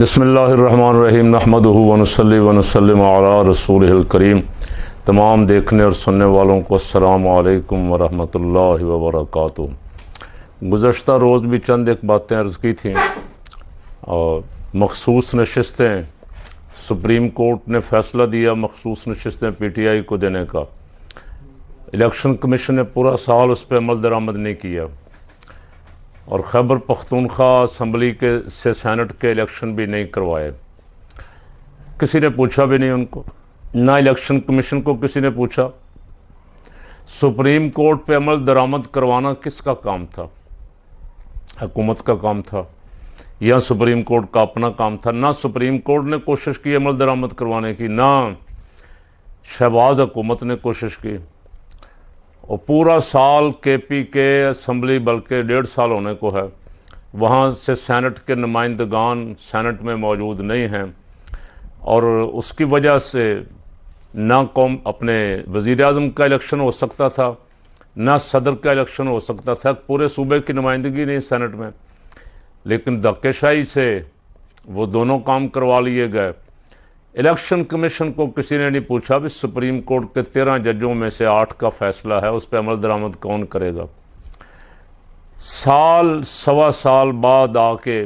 बिस्मिल्लाहिर्रहमानिर्रहीम नहमदुहु व नुसल्ली व नुसल्लिमु अला रसूलिहिल करीम। तमाम देखने और सुनने वालों को अस्सलामु अलैकुम व रहमतुल्लाहि व बरकातुहू। गुज़श्ता रोज़ भी चंद एक बातें अर्ज़ की थीं और मखसूस नशिस्तें सुप्रीम कोर्ट ने फ़ैसला दिया मखसूस नशिस्तें PTI को देने का। इलेक्शन कमीशन ने पूरा साल उस पर अमल दरामद नहीं किया और खैबर पख्तूनख्वा असम्बली के से सेनेट के इलेक्शन भी नहीं करवाए। किसी ने पूछा भी नहीं उनको, ना इलेक्शन कमीशन को किसी ने पूछा। सुप्रीम कोर्ट पे अमल दरामद करवाना किसका काम था? हुकूमत का काम था या सुप्रीम कोर्ट का अपना काम था? ना सुप्रीम कोर्ट ने कोशिश की अमल दरामद करवाने की, ना शहबाज हुकूमत ने कोशिश की। और पूरा साल KP के असम्बली बल्कि 1.5 साल होने को है, वहाँ से सेनेट के नुमाइंदगान सेनेट में मौजूद नहीं हैं और उसकी वजह से ना कौम अपने वज़ीर आज़म का इलेक्शन हो सकता था, ना सदर का इलेक्शन हो सकता था। पूरे सूबे की नुमाइंदगी नहीं सेनेट में, लेकिन धक्केशाही से वो दोनों काम करवा लिए गए। इलेक्शन कमीशन को किसी ने नहीं पूछा भी सुप्रीम कोर्ट के 13 जजों में से 8 का फ़ैसला है, उस पर अमल दरामद कौन करेगा। साल सवा साल बाद आके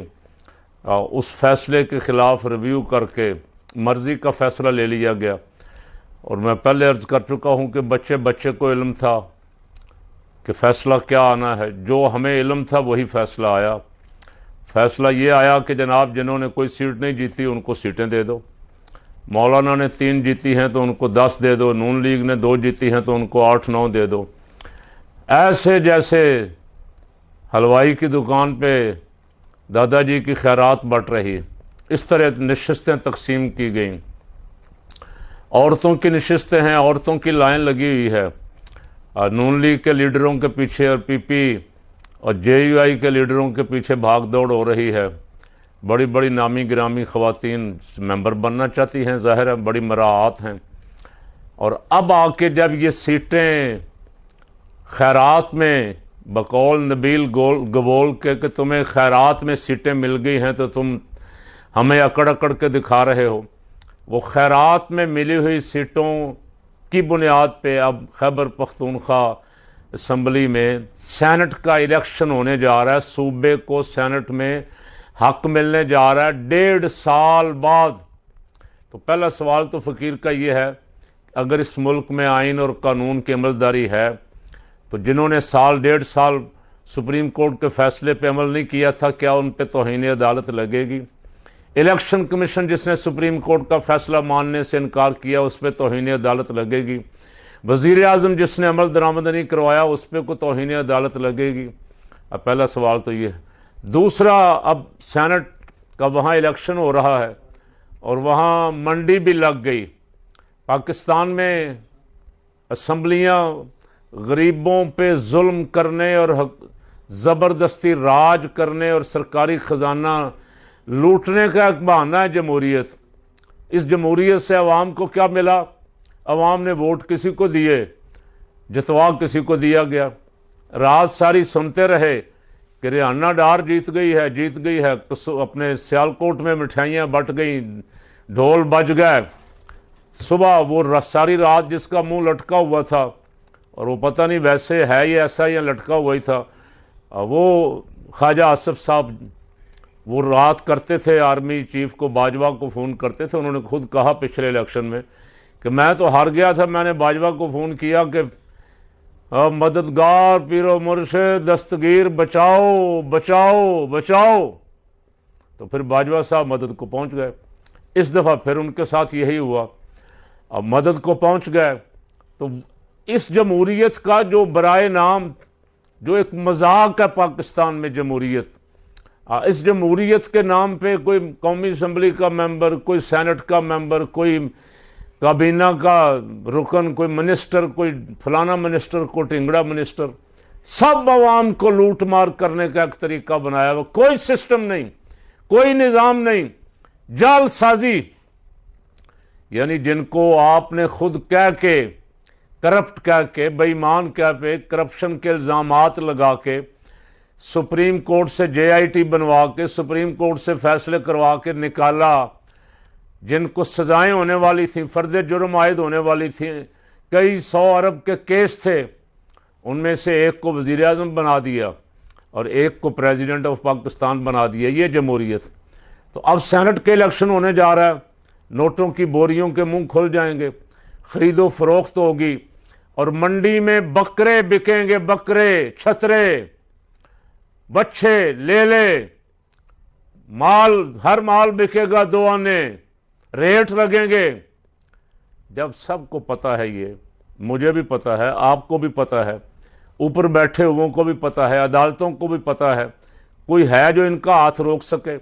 उस फैसले के ख़िलाफ़ रिव्यू करके मर्ज़ी का फ़ैसला ले लिया गया। और मैं पहले अर्ज़ कर चुका हूँ कि बच्चे बच्चे को इल्म था कि फ़ैसला क्या आना है। जो हमें इल्म था वही फ़ैसला आया। फ़ैसला ये आया कि जनाब जिन्होंने कोई सीट नहीं जीती उनको सीटें दे दो। मौलाना ने 3 जीती हैं तो उनको 10 दे दो, नून लीग ने 2 जीती हैं तो उनको 8-9 दे दो। ऐसे जैसे हलवाई की दुकान पे दादाजी की खैरात बट रही, इस तरह नशिस्तें तकसीम की गईं। औरतों की नशिस्तें हैं, औरतों की लाइन लगी हुई है। नून लीग के लीडरों के पीछे और PP और JUI के लीडरों के पीछे भाग दौड़ हो रही है। बड़ी बड़ी नामी गिरामी ख़वातीन मेंबर बनना चाहती हैं, ज़ाहिर है बड़ी मराआत हैं। और अब आके जब ये सीटें खैरात में बकौल नबील गबोल के कि तुम्हें खैरात में सीटें मिल गई हैं तो तुम हमें अकड़ अकड़ के दिखा रहे हो। वो खैरात में मिली हुई सीटों की बुनियाद पे अब खैबर पख्तूनख्वा असम्बली में सेनेट का इलेक्शन होने जा रहा है। सूबे को सेनेट में हक मिलने जा रहा है 1.5 साल बाद। तो पहला सवाल तो फ़कीर का ये है, अगर इस मुल्क में आइन और कानून की अमलदारी है तो जिन्होंने 1.5 साल सुप्रीम कोर्ट के फ़ैसले पे अमल नहीं किया था, क्या उन पे तौहीन अदालत लगेगी? इलेक्शन कमीशन जिसने सुप्रीम कोर्ट का फ़ैसला मानने से इनकार किया उस पर तौहीन अदालत लगेगी? वज़ीर आज़म जिसने अमल दरामद नहीं करवाया उस पर को तौहीन अदालत लगेगी? अब पहला सवाल तो ये है। दूसरा, अब सेनेट का वहाँ इलेक्शन हो रहा है और वहाँ मंडी भी लग गई। पाकिस्तान में असम्बलियाँ गरीबों पे जुल्म करने और ज़बरदस्ती राज करने और सरकारी ख़जाना लूटने का एक बहाना है जमहूरियत। इस जमहूरियत से अवाम को क्या मिला? अवाम ने वोट किसी को दिए, जितवा किसी को दिया गया। रात सारी सुनते रहे कि रियाना डार जीत गई है, अपने सियालकोट में मिठाइयाँ बट गई, ढोल बज गए। सुबह वो सारी रात जिसका मुंह लटका हुआ था, और वो पता नहीं वैसे है ये ऐसा या लटका हुआ ही था, वो ख्वाजा आसिफ साहब वो रात करते थे, आर्मी चीफ को बाजवा को फ़ोन करते थे। उन्होंने खुद कहा पिछले इलेक्शन में कि मैं तो हार गया था, मैंने बाजवा को फ़ोन किया कि मददगार पीरो मुर्शिद दस्तगीर बचाओ बचाओ बचाओ। तो फिर बाजवा साहब मदद को पहुंच गए। इस दफ़ा फिर उनके साथ यही हुआ, अब मदद को पहुंच गए। तो इस जमहूरियत का जो बराए नाम जो एक मजाक है पाकिस्तान में जमहूरियत, इस जमहूरियत के नाम पे कोई कौमी असम्बली का मेंबर, कोई सेनेट का मेंबर, कोई काबीना का रुकन, कोई मिनिस्टर, कोई फलाना मिनिस्टर, कोई टिंगड़ा मिनिस्टर, सब आवाम को लूट मार करने का एक तरीका बनाया हुआ। कोई सिस्टम नहीं, कोई निज़ाम नहीं, जालसाजी। यानी जिनको आपने खुद कह के करप्ट कह के बेईमान कह पे करप्शन के इल्ज़ामात लगा के सुप्रीम कोर्ट से JIT बनवा के, सुप्रीम कोर्ट से फैसले करवा के निकाला, जिनको सजाएं होने वाली थी, फर्द जुर्म आयद होने वाली थी, कई 100 अरब के केस थे, उनमें से एक को वज़ीर आज़म बना दिया और एक को प्रेसिडेंट ऑफ पाकिस्तान बना दिया। ये जमहूरियत। तो अब सेनेट के इलेक्शन होने जा रहा है, नोटों की बोरियों के मुंह खुल जाएंगे, ख़रीदो फरोख्त होगी और मंडी में बकरे बिकेंगे, बकरे, छतरे, बच्चे, लेले, माल, हर माल बिकेगा 2 आने, रेट लगेंगे। जब सबको पता है, ये मुझे भी पता है, आपको भी पता है, ऊपर बैठे हुओं को भी पता है, अदालतों को भी पता है, कोई है जो इनका हाथ रोक सके?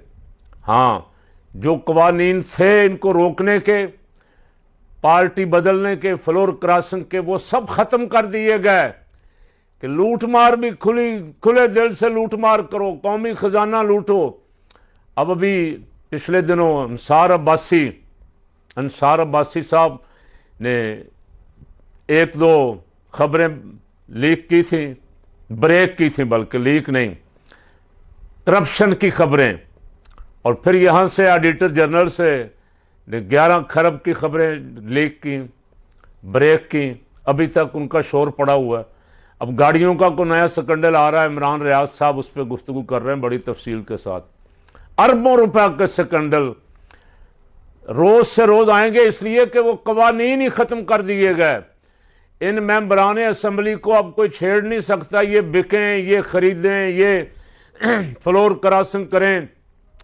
हाँ, जो कवानीन थे इनको रोकने के, पार्टी बदलने के, फ्लोर क्रॉसिंग के, वो सब ख़त्म कर दिए गए कि लूट मार भी खुले दिल से लूट मार करो, कौमी ख़जाना लूटो। अब अभी पिछले दिनों अंसार अब्बासी साहब ने 1-2 खबरें लीक की थी, ब्रेक की थी, बल्कि लीक नहीं, करप्शन की खबरें, और फिर यहाँ से ऑडिटर जनरल से 11 खरब की खबरें लीक की, ब्रेक की। अभी तक उनका शोर पड़ा हुआ है। अब गाड़ियों का कोई नया स्कैंडल आ रहा है, इमरान रियाज साहब उस पर गुफ्तगू कर रहे हैं बड़ी तफसील के साथ। अरबों रुपए के स्कैंडल रोज से रोज आएंगे, इसलिए कि वो कवानीन ही ख़त्म कर दिए गए। इन मेंबरान असम्बली को अब कोई छेड़ नहीं सकता, ये बिकें, ये ख़रीदें, ये फ्लोर क्रॉसिंग करें,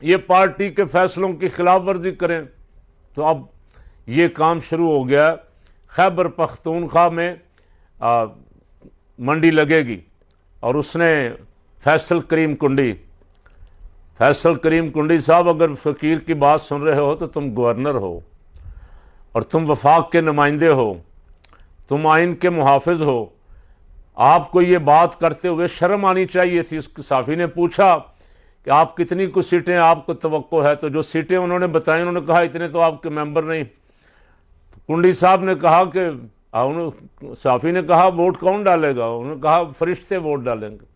ये पार्टी के फैसलों की खिलाफ वर्जी करें। तो अब ये काम शुरू हो गया। खैबर पख्तूनख्वा में मंडी लगेगी और उसने फैसल करीम कुंडी साहब, अगर फ़कीर की बात सुन रहे हो तो तुम गवर्नर हो और तुम वफाक के नुमाइंदे हो, तुम आइन के मुहाफिज हो। आपको ये बात करते हुए शर्म आनी चाहिए थी। उस साफ़ी ने पूछा कि आप कितनी कुछ सीटें आपको तवक्को है, तो जो सीटें उन्होंने बताई, उन्होंने कहा इतने तो आपके मेंबर नहीं। तो कुंडी साहब ने कहा कि साफ़ी ने कहा वोट कौन डालेगा? उन्होंने कहा फरिश्ते वोट डालेंगे।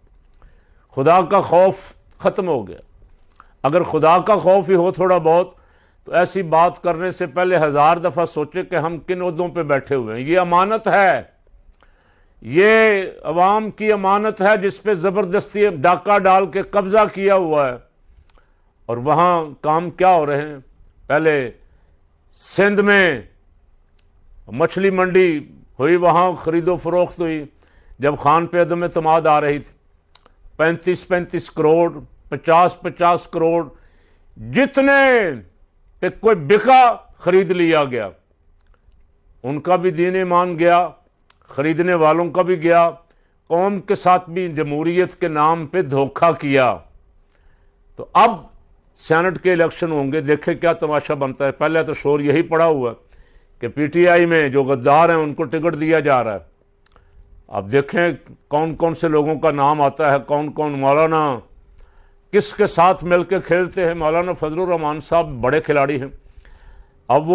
खुदा का खौफ ख़त्म हो गया। अगर खुदा का खौफ ही हो थोड़ा बहुत, तो ऐसी बात करने से पहले 1000 दफ़ा सोचे कि हम किन ओहदों पे बैठे हुए हैं। ये अमानत है, ये अवाम की अमानत है जिस पे ज़बरदस्ती डाका डाल के कब्ज़ा किया हुआ है। और वहाँ काम क्या हो रहे हैं? पहले सिंध में मछली मंडी हुई, वहाँ ख़रीदो फरोख्त हुई जब खान पे अदम एतमाद आ रही थी। 35-35 करोड़, 50-50 करोड़, जितने पे कोई बिका ख़रीद लिया गया। उनका भी दीन ईमान गया, ख़रीदने वालों का भी गया, कौम के साथ भी जमहूरियत के नाम पे धोखा किया। तो अब सेनेट के इलेक्शन होंगे, देखें क्या तमाशा बनता है। पहले तो शोर यही पड़ा हुआ है कि PTI में जो गद्दार हैं उनको टिकट दिया जा रहा है। अब देखें कौन कौन से लोगों का नाम आता है, कौन कौन मौलाना किसके साथ मिलकर खेलते हैं। मौलाना फजलुर रहमान साहब बड़े खिलाड़ी हैं। अब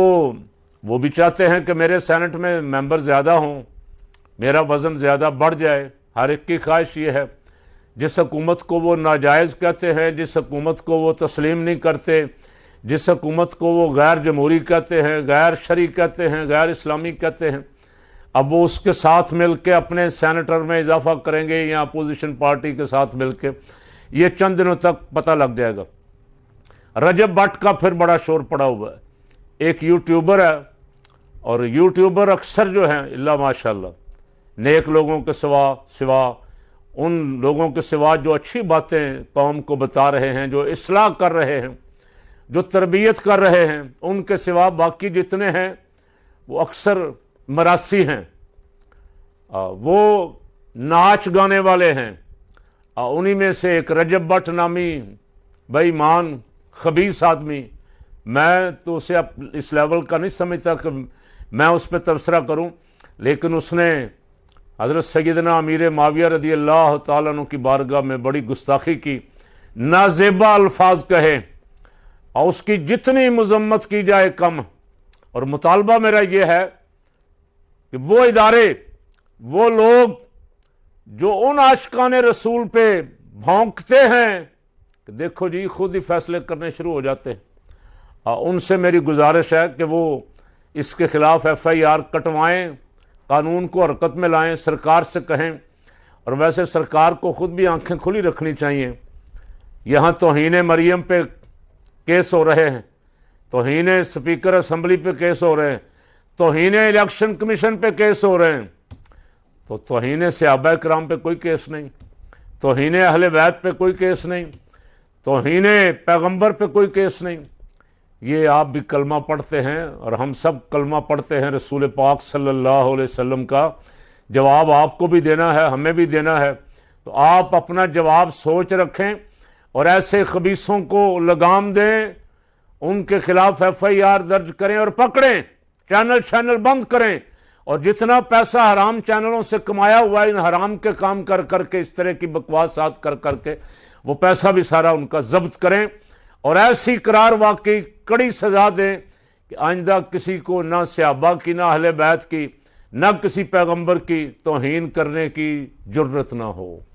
वो भी चाहते हैं कि मेरे सेनेट में मेंबर ज़्यादा हों, मेरा वज़न ज़्यादा बढ़ जाए। हर एक की ख्वाहिश ये है। जिस हुकूमत को वो नाजायज़ कहते हैं, जिस हुकूमत को वो तस्लीम नहीं करते, जिस हुकूमत को वो गैर जमहूरी कहते हैं, गैर शरी कहते हैं, गैर इस्लामी कहते हैं, अब वो उसके साथ मिल के अपने सेनेटर में इजाफा करेंगे या अपोजिशन पार्टी के साथ मिल के। ये चंद दिनों तक पता लग जाएगा। रजब भट्ट का फिर बड़ा शोर पड़ा हुआ है। एक यूट्यूबर है, और यूट्यूबर अक्सर जो हैं इल्ला माशाल्लाह नेक लोगों के सिवा उन लोगों के सिवा जो अच्छी बातें कौम को बता रहे हैं, जो इस्लाह कर रहे हैं, जो तरबियत कर रहे हैं, उनके सिवा बाकी जितने हैं वो अक्सर मरासी हैं, वो नाच गाने वाले हैं। उन्हीं में से एक रजब भट्ट नामी बेईमान खबीस आदमी, मैं तो उसे इस लेवल का नहीं समझता कि मैं उस पर तबसरा करूं, लेकिन उसने हज़रत सैयदना अमीर माविया रज़ी अल्लाह ताला अन्हु की बारगाह में बड़ी गुस्ताखी की, नाज़ेबा अल्फाज कहे, और उसकी जितनी मजम्मत की जाए कम। और मुतालबा मेरा ये है कि वो इदारे, वो लोग जो उन आशिकाने रसूल पे भौंकते हैं कि देखो जी खुद ही फैसले करने शुरू हो जाते हैं। उनसे मेरी गुजारिश है कि वो इसके ख़िलाफ़ FIR कटवाएं, कानून को हरकत में लाएं, सरकार से कहें। और वैसे सरकार को ख़ुद भी आंखें खुली रखनी चाहिए। यहाँ तौहीन मरियम पे केस हो रहे हैं, तौहीन स्पीकर असम्बली पे केस हो रहे हैं, तौहीन इलेक्शन कमीशन पे केस हो रहे हैं, तो तौहीन सहाबा किराम पे कोई केस नहीं, तौहीन अहले बैत पे कोई केस नहीं, तौहीन पैगंबर पे कोई केस नहीं। ये आप भी कलमा पढ़ते हैं और हम सब कलमा पढ़ते हैं रसूल पाक सल्लल्लाहु अलैहि वसल्लम का। जवाब आपको भी देना है, हमें भी देना है। तो आप अपना जवाब सोच रखें और ऐसे खबीसों को लगाम दें, उनके खिलाफ FIR दर्ज करें और पकड़ें, चैनल बंद करें। और जितना पैसा हराम चैनलों से कमाया हुआ है इन हराम के काम कर करके, इस तरह की बकवासात कर करके, वो पैसा भी सारा उनका जब्त करें और ऐसी करार वाकई कड़ी सज़ा दें कि आइंदा किसी को ना सहाबा की, ना अहले बैत की, ना किसी पैगंबर की तौहीन करने की जुर्रत ना हो।